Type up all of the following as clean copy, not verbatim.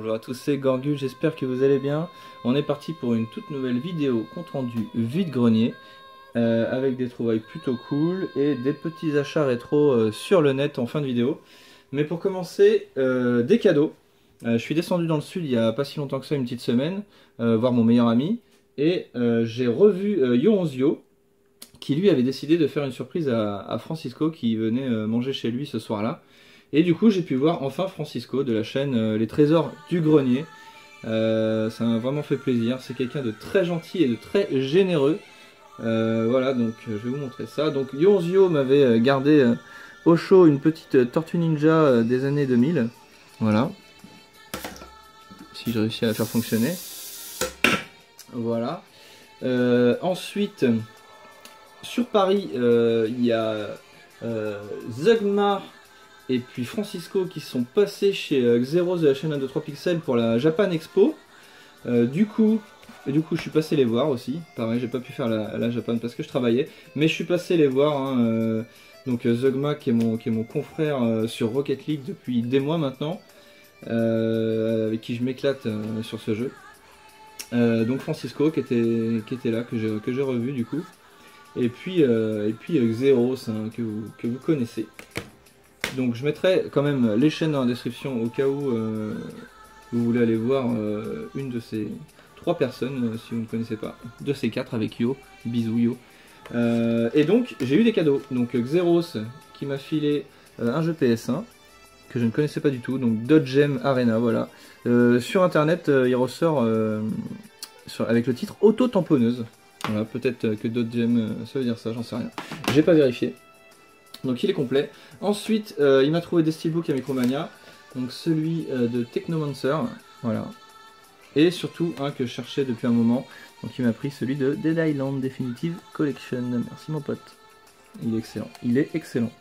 Bonjour à tous, c'est Gorgu, j'espère que vous allez bien. On est parti pour une toute nouvelle vidéo compte rendu vide-grenier avec des trouvailles plutôt cool et des petits achats rétro sur le net en fin de vidéo. Mais pour commencer, des cadeaux. Je suis descendu dans le sud il n'y a pas si longtemps que ça, une petite semaine, voir mon meilleur ami. Et j'ai revu Yo11Yo, qui lui avait décidé de faire une surprise à Francisco qui venait manger chez lui ce soir-là. Et du coup j'ai pu voir enfin Francisco de la chaîne Les Trésors du Grenier. Ça m'a vraiment fait plaisir, c'est quelqu'un de très gentil et de très généreux. Voilà, donc je vais vous montrer ça. Donc Yo11Yo m'avait gardé au chaud une petite Tortue Ninja des années 2000. Voilà. Si j'ai réussi à la faire fonctionner. Voilà. Ensuite, sur Paris, il y a Zugmar et puis Francisco qui sont passés chez Xeros de la chaîne 123 Pixels pour la Japan Expo. Du coup, je suis passé les voir aussi. Pareil, j'ai pas pu faire la Japan parce que je travaillais, mais je suis passé les voir. Hein, donc Zugma qui est mon confrère sur Rocket League depuis des mois maintenant, avec qui je m'éclate sur ce jeu. Donc Francisco qui était là, que j'ai revu du coup. Et puis Xeros hein, que vous connaissez. Donc je mettrai quand même les chaînes dans la description au cas où vous voulez aller voir une de ces trois personnes si vous ne connaissez pas. De ces quatre avec Yo, bisous Yo. Et donc j'ai eu des cadeaux. Donc Xeros qui m'a filé un jeu PS1 que je ne connaissais pas du tout. Donc Dodgem Arena, voilà. Sur internet il ressort avec le titre Auto-tamponneuse. Voilà, peut-être que Dodgem ça veut dire ça, j'en sais rien. J'ai pas vérifié. Donc il est complet. Ensuite, il m'a trouvé des steelbooks à Micromania. Donc celui de Technomancer, voilà. Et surtout un que je cherchais depuis un moment. Donc il m'a pris celui de Dead Island Definitive Collection. Merci mon pote. Il est excellent. Il est excellent.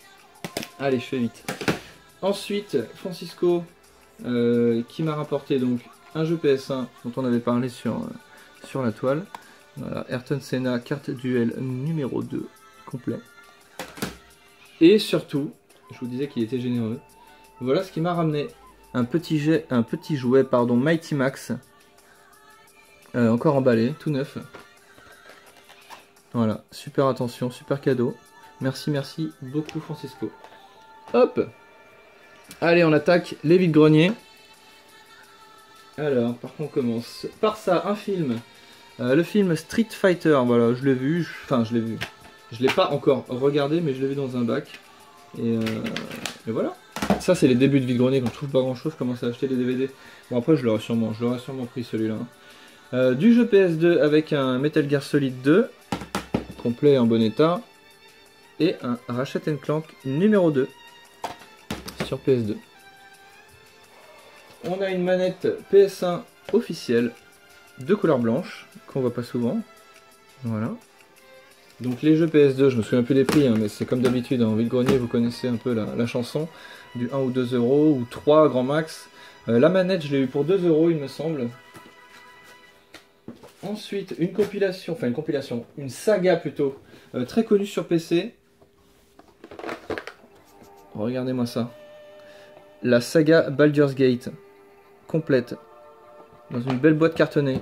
Allez, je fais vite. Ensuite, Francisco qui m'a rapporté donc un jeu PS1 dont on avait parlé sur la toile. Voilà, Ayrton Senna, carte duel numéro 2, complet. Et surtout, je vous disais qu'il était généreux. Voilà ce qui m'a ramené. Un petit jouet, pardon, Mighty Max. Encore emballé, tout neuf. Voilà, super attention, super cadeau. Merci beaucoup Francisco. Hop. Allez, on attaque les vides-greniers. Alors, par contre, on commence par ça, un film. Le film Street Fighter, voilà, je l'ai vu. Enfin, je l'ai vu. Je l'ai pas encore regardé, mais je l'ai vu dans un bac. Et voilà. Ça, c'est les débuts de vide-grenier. Quand je trouve pas grand-chose, je commence à acheter des DVD. Bon, après, je l'aurais sûrement pris celui-là. Du jeu PS2 avec un Metal Gear Solid 2, complet et en bon état. Et un Ratchet & Clank numéro 2 sur PS2. On a une manette PS1 officielle de couleur blanche, qu'on voit pas souvent. Voilà. Donc les jeux PS2, je me souviens plus des prix, hein, mais c'est comme d'habitude, en vide-grenier, vous connaissez un peu la chanson, du 1 ou 2 euros, ou 3 grand max. La manette, je l'ai eu pour 2 euros, il me semble. Ensuite, une saga plutôt, très connue sur PC. Regardez-moi ça. La saga Baldur's Gate, complète, dans une belle boîte cartonnée,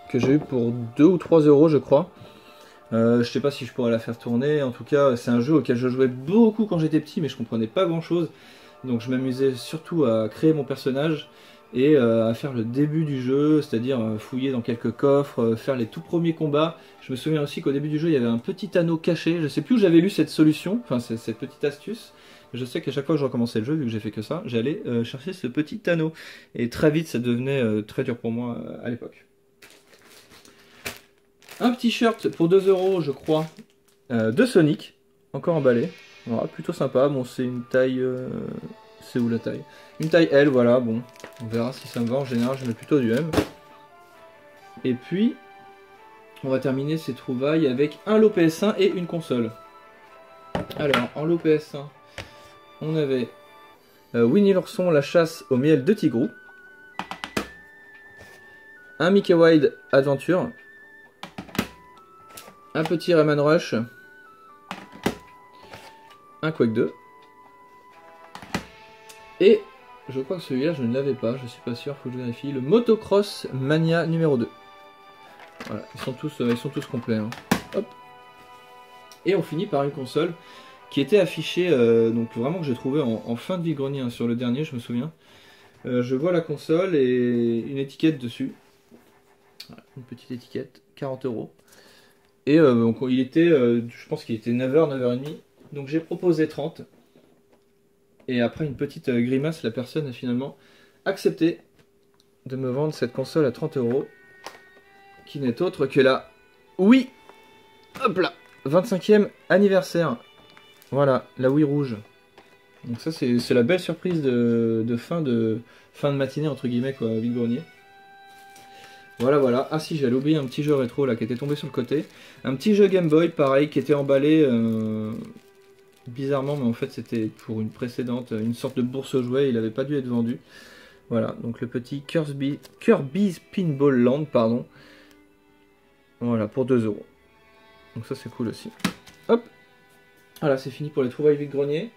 que j'ai eu pour 2 ou 3 euros, je crois. Je sais pas si je pourrais la faire tourner, en tout cas c'est un jeu auquel je jouais beaucoup quand j'étais petit mais je comprenais pas grand chose, donc je m'amusais surtout à créer mon personnage et à faire le début du jeu, c'est-à-dire fouiller dans quelques coffres, faire les tout premiers combats. Je me souviens aussi qu'au début du jeu il y avait un petit anneau caché, je sais plus où j'avais lu cette solution, enfin cette petite astuce. Je sais qu'à chaque fois que je recommençais le jeu, vu que j'ai fait que ça, j'allais chercher ce petit anneau, et très vite ça devenait très dur pour moi à l'époque. Un petit shirt pour 2 euros, je crois, de Sonic, encore emballé. Voilà, plutôt sympa. Bon, c'est une taille. C'est où la taille? Une taille L, voilà. Bon, on verra si ça me va. En général, je mets plutôt du M. Et puis, on va terminer ces trouvailles avec un lot PS1 et une console. Alors, en lot PS1, on avait Winnie l'ourson, la chasse au miel de Tigrou. Un Mickey Wide Adventure. Un petit Rayman Rush, un Quake 2 et Je crois que celui-là, je ne l'avais pas, je suis pas sûr, faut que je vérifie. Le Motocross Mania numéro 2. Voilà, ils sont tous complets. Hein. Hop. Et on finit par une console qui était affichée, donc vraiment que j'ai trouvé en fin de vide-grenier hein, sur le dernier, je me souviens. Je vois la console et une étiquette dessus. Voilà, une petite étiquette, 40 €. Et donc il était, je pense qu'il était 9h, 9h30. Donc j'ai proposé 30. Et après une petite grimace, la personne a finalement accepté de me vendre cette console à 30 €. Qui n'est autre que la Wii. Hop là, 25e anniversaire. Voilà, la Wii rouge. Donc ça c'est la belle surprise de fin de matinée entre guillemets quoi, vide-grenier. Voilà voilà. Ah si, j'allais oublier un petit jeu rétro là qui était tombé sur le côté. Un petit jeu Game Boy pareil qui était emballé bizarrement, mais en fait c'était pour une précédente, une sorte de bourse aux jouets, il n'avait pas dû être vendu. Voilà, donc le petit Kirby's Pinball Land, pardon. Voilà, pour 2 €. Donc ça c'est cool aussi. Hop. Voilà, c'est fini pour les trouvailles vide-grenier.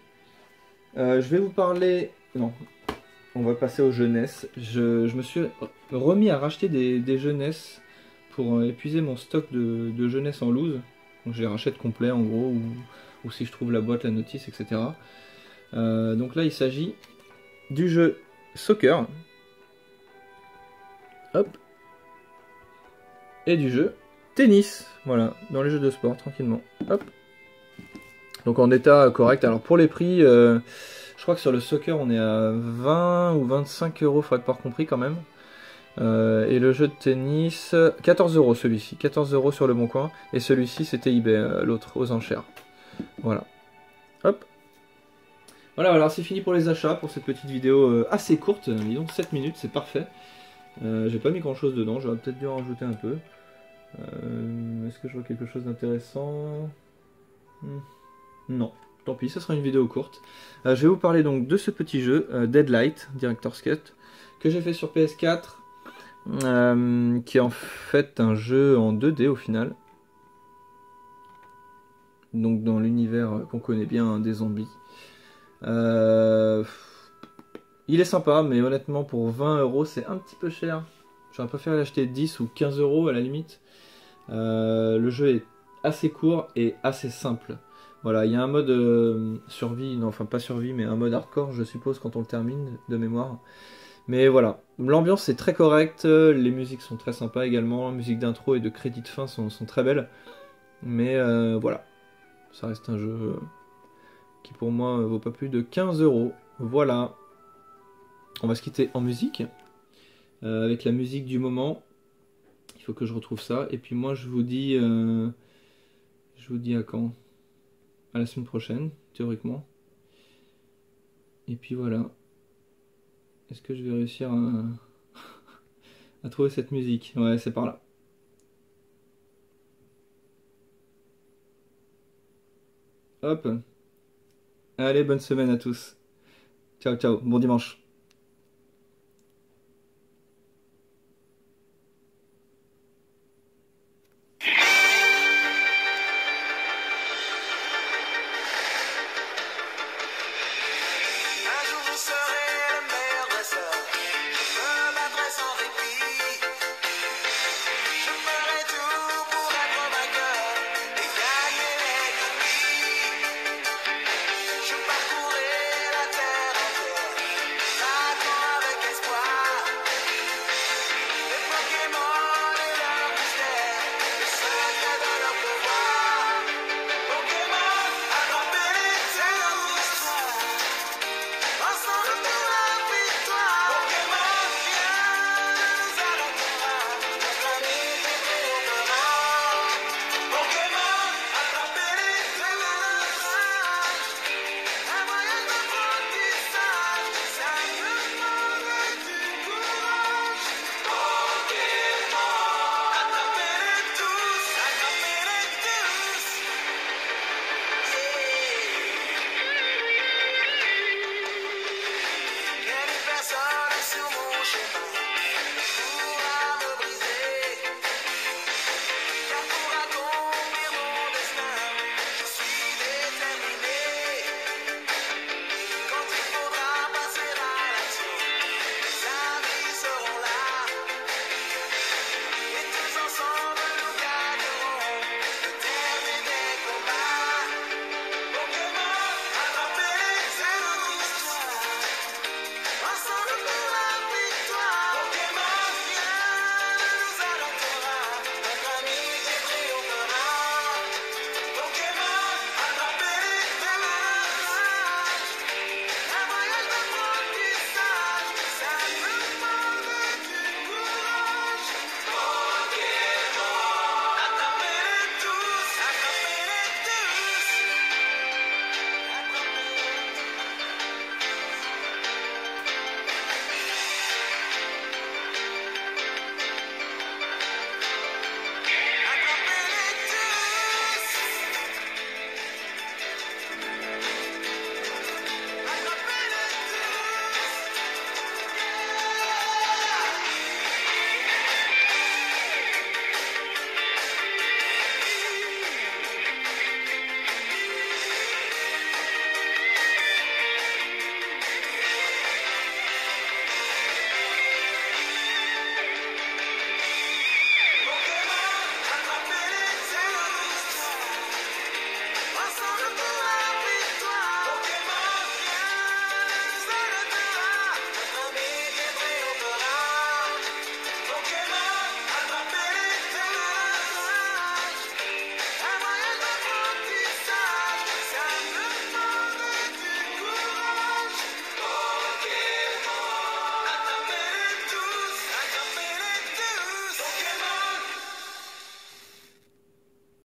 Je vais vous parler... Non, on va passer aux jeunesses. Je me suis remis à racheter des jeunesses pour épuiser mon stock de jeunesse en loose. Donc je les rachète complets en gros, ou si je trouve la boîte, la notice, etc. Donc là il s'agit du jeu Soccer. Hop. Et du jeu Tennis. Voilà, dans les jeux de sport, tranquillement. Hop. Donc en état correct. Alors pour les prix, je crois que sur le Soccer on est à 20 ou 25 €, faudrait pas compris quand même. Et le jeu de tennis, 14 € celui-ci, 14 € sur le bon coin. Et celui-ci c'était eBay, l'autre, aux enchères. Voilà. Hop. Voilà, alors c'est fini pour les achats, pour cette petite vidéo assez courte, disons 7 minutes, c'est parfait. J'ai pas mis grand chose dedans, j'aurais peut-être dû en rajouter un peu. Est-ce que je vois quelque chose d'intéressant? Non, tant pis, ça sera une vidéo courte. Je vais vous parler donc de ce petit jeu, Deadlight, Director's Cut, que j'ai fait sur PS4, qui est en fait un jeu en 2D au final. Donc dans l'univers qu'on connaît bien hein, des zombies. Il est sympa, mais honnêtement pour 20 € c'est un petit peu cher. J'aurais préféré l'acheter 10 ou 15 € à la limite. Le jeu est assez court et assez simple. Voilà, il y a un mode survie, non enfin pas survie, mais un mode hardcore je suppose quand on le termine de mémoire. Mais voilà, l'ambiance est très correcte, les musiques sont très sympas également, la musique d'intro et de crédit de fin sont très belles. Mais voilà, ça reste un jeu qui pour moi vaut pas plus de 15 €. Voilà, on va se quitter en musique, avec la musique du moment. Il faut que je retrouve ça. Et puis moi je vous dis à quand? À la semaine prochaine, théoriquement. Et puis voilà. Est-ce que je vais réussir à trouver cette musique? Ouais, c'est par là. Hop. Allez, bonne semaine à tous. Ciao, ciao. Bon dimanche.